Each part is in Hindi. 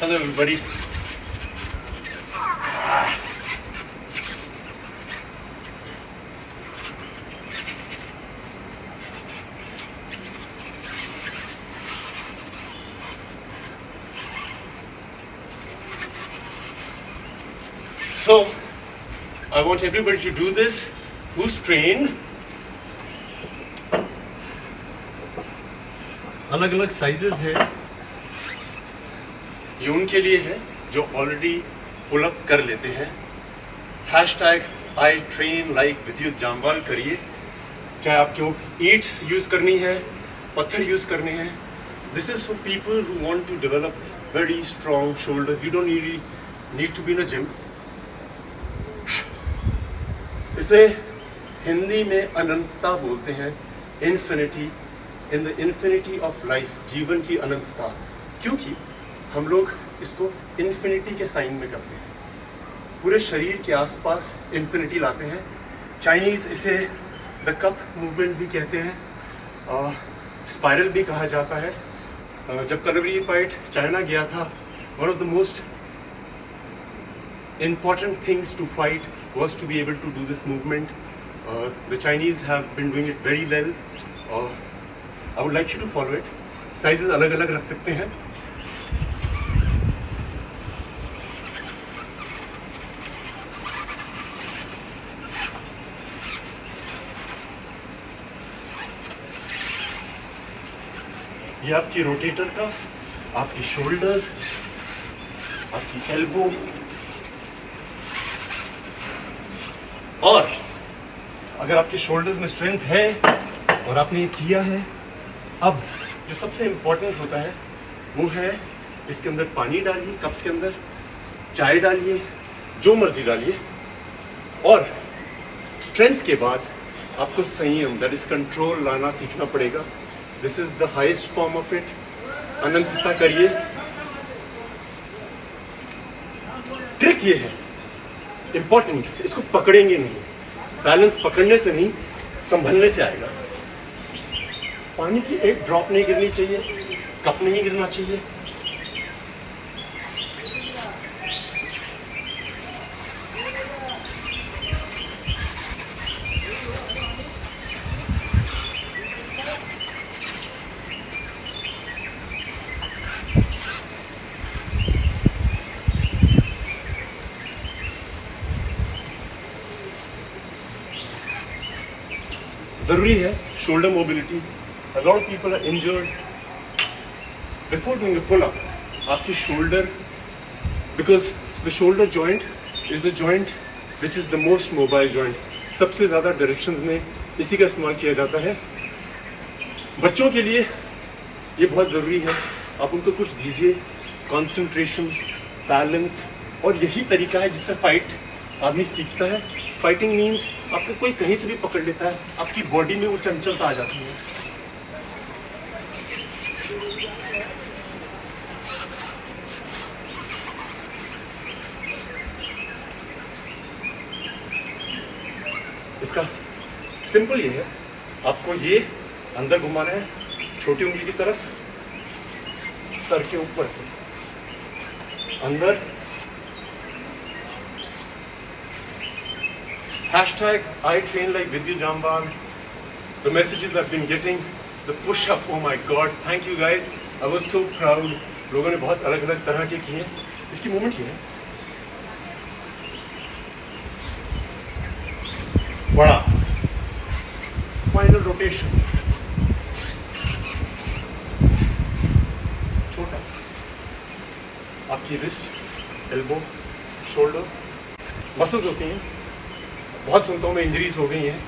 Hello, everybody. So, I want everybody to do this who's trained. अलग अलग साइजेस है, ये उनके लिए है जो ऑलरेडी पुल अप कर लेते हैं। हैशटैग आई ट्रेन लाइक विद्युत जामवाल करिए, चाहे आपको ईंट यूज करनी है, पत्थर यूज करने हैं। This is for people who want to develop very strong shoulders. You don't need to be in a gym. इसे हिंदी में अनंतता बोलते हैं, infinity, in the infinity of life, जीवन की अनंतता। क्योंकि हम लोग इसको इन्फिनिटी के साइन में करते हैं, पूरे शरीर के आसपास इन्फिनिटी लाते हैं। चाइनीज इसे द कप मूवमेंट भी कहते हैं, स्पाइरल भी कहा जाता है। जब कलवरी फाइट चाइना गया था, one of the most important things to fight was to be able to do this movement. The Chinese have been doing it very well. I would like you to follow it. Sizes अलग अलग रख सकते हैं। ये आपकी रोटेटर कफ, आपकी शोल्डर्स, आपकी एल्बो, और अगर आपके शोल्डर्स में स्ट्रेंथ है और आपने ये किया है, अब जो सबसे इंपॉर्टेंट होता है वो है इसके अंदर पानी डालिए, कप्स के अंदर चाय डालिए, जो मर्जी डालिए, और स्ट्रेंथ के बाद आपको संयम, दैट इज कंट्रोल, लाना सीखना पड़ेगा। This is the highest form of it. अनंतता करिए। ट्रिक ये है इंपॉर्टेंट, इसको पकड़ेंगे नहीं, बैलेंस पकड़ने से नहीं, संभलने से आएगा। पानी की एक ड्रॉप नहीं गिरनी चाहिए, कप नहीं गिरना चाहिए। जरूरी है shoulder mobility. A lot of people are injured before doing a pull-up. आपकी shoulder, because the shoulder joint is the joint which is the most mobile joint. सबसे ज़्यादा डायरेक्शंस में इसी का इस्तेमाल किया जाता है। बच्चों के लिए ये बहुत ज़रूरी है, आप उनको कुछ दीजिए, कंसंट्रेशन, बैलेंस, और यही तरीका है जिससे फाइट आदमी सीखता है। फाइटिंग मीन्स आपको कोई कहीं से भी पकड़ लेता है, आपकी बॉडी में वो चंचलता आ जाती है। इसका सिंपल ये है, आपको ये अंदर घुमाना है, छोटी उंगली की तरफ, सर के ऊपर से अंदर। Hashtag I train like Vidya Jamwal. The messages I've been getting, the push-up, oh my God, thank you guys. I was so proud. लोगों ने बहुत अलग अलग तरह के किए। इसकी मूवमेंट ये है, बड़ा स्पाइनल रोटेशन, छोटा, आपकी रिस्ट, एल्बो, शोल्डर, मसल्स होती हैं। बहुत सुनता हूँ मैं, इंजरीज हो गई हैं।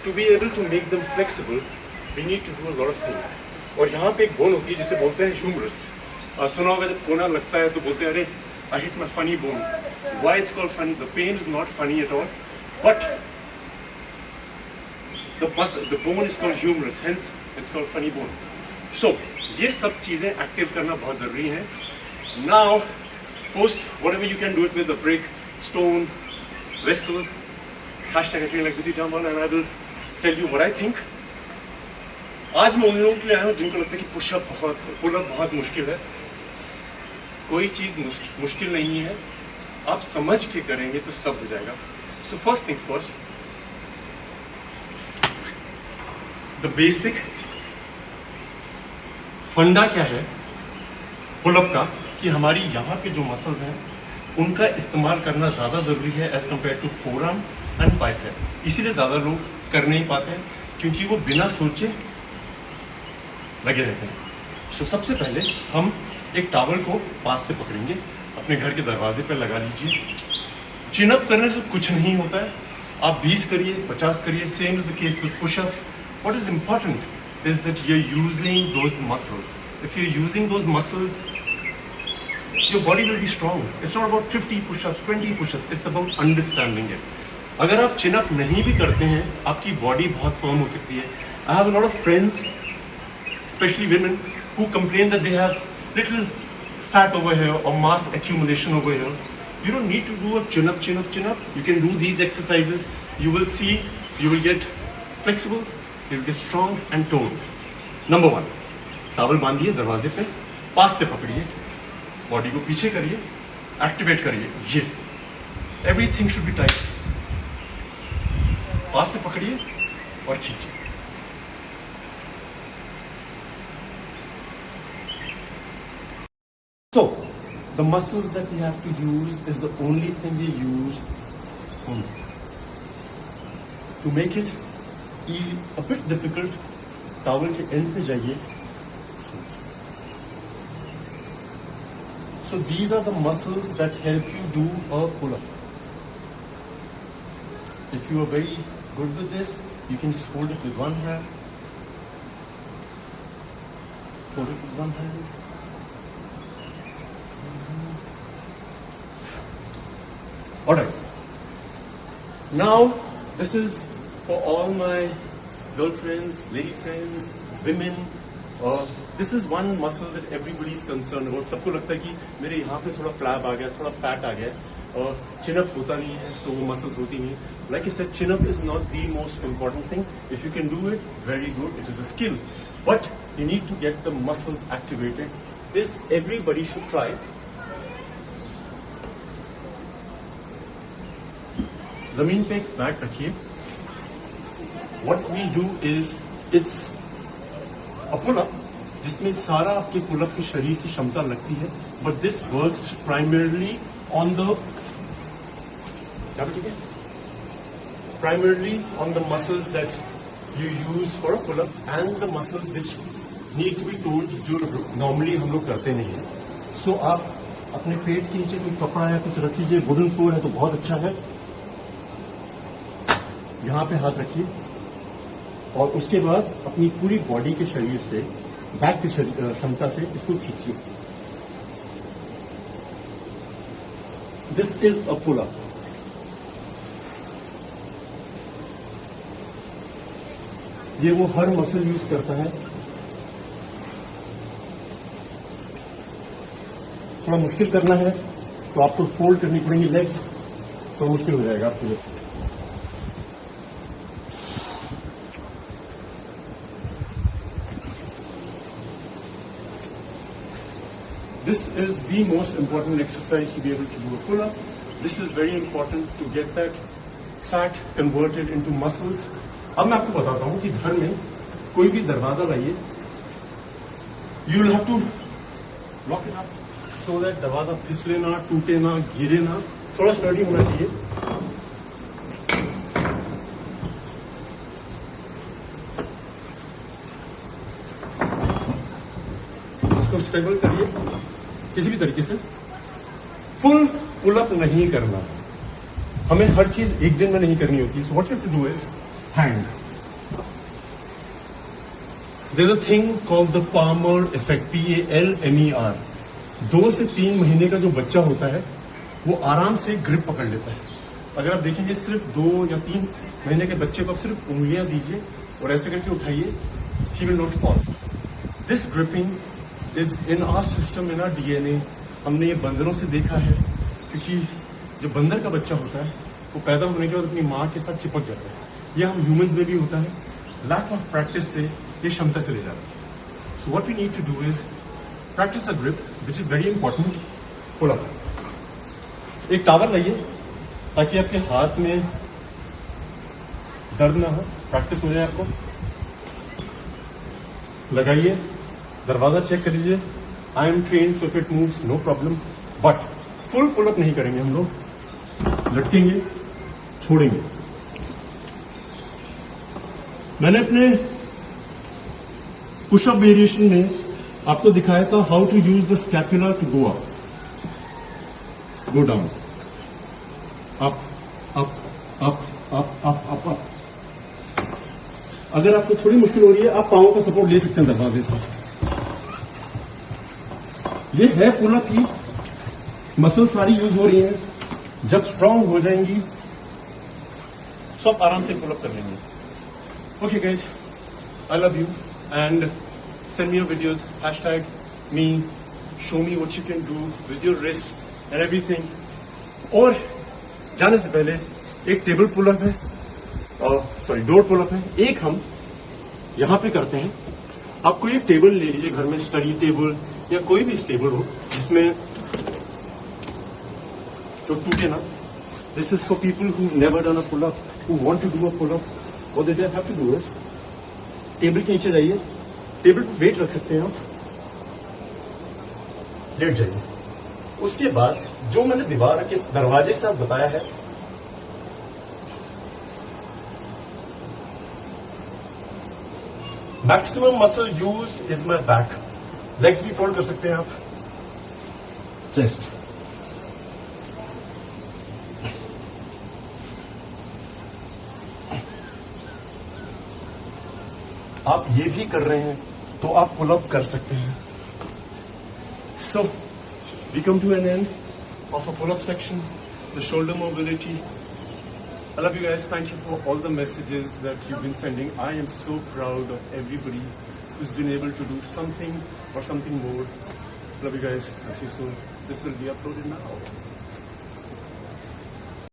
To be able to make them flexible we need to do a lot of things. और यहाँ पे एक बोन होती है जिसे बोलते हैं ह्यूमरस। सुना होगा जब कोना लगता है तो बोलते हैं अरे I hit my funny bone. Why it's called funny? The pain is not funny at all, but the bone is called humerus, hence it's called funny bone. So ये सब चीज़ें एक्टिव करना बहुत ज़रूरी है। Now post whatever you can do it with a brick, stone, vessel, hashtag I train like Vidya Jamwal, and I will tell you what I think. आज मैं उन लोगों के लिए आया हूँ जिनको लगता है कि पुल अप बहुत मुश्किल है। कोई चीज मुश्किल नहीं है, आप समझ के करेंगे तो सब हो जाएगा। So first things first, the basic फंडा क्या है पुलअप का, कि हमारी यहाँ के जो मसल्स हैं उनका इस्तेमाल करना ज़्यादा ज़रूरी है as compared to forearm and bicep. इसीलिए ज़्यादा लोग कर नहीं पाते हैं, क्योंकि वो बिना सोचे लगे रहते हैं। सो सबसे पहले हम एक टॉवल को पास से पकड़ेंगे, अपने घर के दरवाजे पर लगा लीजिए। चिनअप करने से कुछ नहीं होता है, आप 20 करिए, 50 करिए, same is the case with pushups. What is important is that you're using those muscles. If you're using those muscles, your body will be strong. It's not about 50 push-ups, 20 push-ups. It's about understanding it. अगर आप chin up नहीं भी करते हैं, आपकी body बहुत firm हो सकती है. I have a lot of friends, especially women, who complain that they have little fat over here or mass accumulation over here. You don't need to do a chin up, chin up, chin up. You can do these exercises. You will see, you will get flexible. You'll get strong and toned. Number 1, towel बांधिए दरवाजे पे, पास से पकड़िए, बॉडी को पीछे करिए, एक्टिवेट करिए, ये एवरीथिंग शुड बी टाइट। पास से पकड़िए और खींचिए। So, the muscles that we have to use is the only thing we use only. To make it a bit difficult, towel के एंड पे जाइए। So these are the muscles that help you do a pull-up. If you are very good with this, you can just hold it with one hand. Hold it with one hand. Alright. Now, this is for all my girlfriends, lady friends, women. This is one muscle that everybody is concerned about. सबको लगता है कि मेरे यहाँ पे थोड़ा फ्लैप आ गया, थोड़ा फैट आ गया, और चिनअप होता नहीं है, सो वो मसल्स होती नहीं है। Like I said, chin-up is not the most important thing. If you can do it, very good. It is a skill, but you need to get the muscles activated. This everybody should try. जमीन पे एक मैट रखिए। What we do is, it's a pull-up जिसमें सारा आपके पुल-अप की शरीर की क्षमता लगती है, but this works primarily on the muscles that you use for a pull-up and the muscles which need to be told, जो normally हम लोग करते नहीं हैं. So आप अपने पेट के नीचे कोई कपड़ा या कुछ रख लीजिए, वुडन फ्लोर है तो बहुत अच्छा है, यहाँ पे हाथ रखिए और उसके बाद अपनी पूरी बॉडी के शरीर से, बैक की क्षमता से इसको खींचिए। This is a pull up. ये वो हर मसल यूज करता है। थोड़ा मुश्किल करना है तो आपको फोल्ड करनी पड़ेगी लेग्स, तो मुश्किल हो जाएगा आपके लिए। This is the most important exercise to be able to do a pull-up. This is very important to get that fat converted into muscles. अब मैं आपको बताता हूँ कि घर में कोई भी दरवाजा लाइए, you will have to lock it up so that दरवाजा फिसले ना, टूटे ना, गिरे ना, थोड़ा स्टडी होना चाहिए। इसको स्टेबल करिए किसी भी तरीके से। फुल पुल अप नहीं करना, हमें हर चीज एक दिन में नहीं करनी होती। So what you have to do is hand. There is a thing called the Palmer effect, PALMER। 2 से 3 महीने का जो बच्चा होता है वो आराम से ग्रिप पकड़ लेता है। अगर आप देखेंगे सिर्फ 2 या 3 महीने के बच्चे को आप सिर्फ उंगलियां दीजिए और ऐसे करके उठाइए, he will not fall. This gripping is in our system, in our DNA। हमने ये बंदरों से देखा है, क्योंकि जो बंदर का बच्चा होता है वो पैदा होने के बाद अपनी माँ के साथ चिपक जाता है। ये हम ह्यूमंस में भी होता है। लैक ऑफ प्रैक्टिस से ये क्षमता चली जाती है। So what we need to do is practice a grip, which is very important. Pull up. एक टावल लाइए ताकि आपके हाथ में दर्द ना हो, प्रैक्टिस हो जाए आपको। लगाइए, दरवाजा चेक कर लीजिए। I am train so if it moves no problem, but full pull up नहीं करेंगे हम लोग। लटकेंगे, छोड़ेंगे। मैंने अपने पुशअप वेरिएशन में आपको दिखाया था how to use the scapula to go up, go down, up up up up up up up. अगर आपको थोड़ी मुश्किल हो रही है, आप पांवों का सपोर्ट ले सकते हैं दरवाजे से। ये है पुल अप की मसल सारी यूज हो रही है। जब स्ट्रांग हो जाएंगी सब आराम से पुल अप कर लेंगे। Okay guys, I love you and send me your videos, #me, show me what you can do with your wrist and everything. और जाने से पहले एक टेबल पुल अप है, सॉरी डोर पुल अप है, एक हम यहां पे करते हैं। आप कोई एक टेबल ले लीजिए घर में, स्टडी टेबल या कोई भी टेबल हो जिसमें तो टूटे ना। This is for people who never done a pull up, who want to do a pull up. What they have to do is table के नीचे जाइए, टेबल पर वेट रख सकते हैं आप, लेट जाइए। उसके बाद जो मैंने दीवार के दरवाजे से आप बताया है, maximum muscle use is my back. Legs भी फोल्ड कर सकते हैं आप, चेस्ट। आप ये भी कर रहे हैं तो आप पुल अप कर सकते हैं। So we come to an end of a pull-up section, the shoulder mobility. I love you guys. Thank you for all the messages that you've been sending. I am so proud of everybody who's been able to do something or something more. Love you guys. I'll see you soon. This will be uploaded now.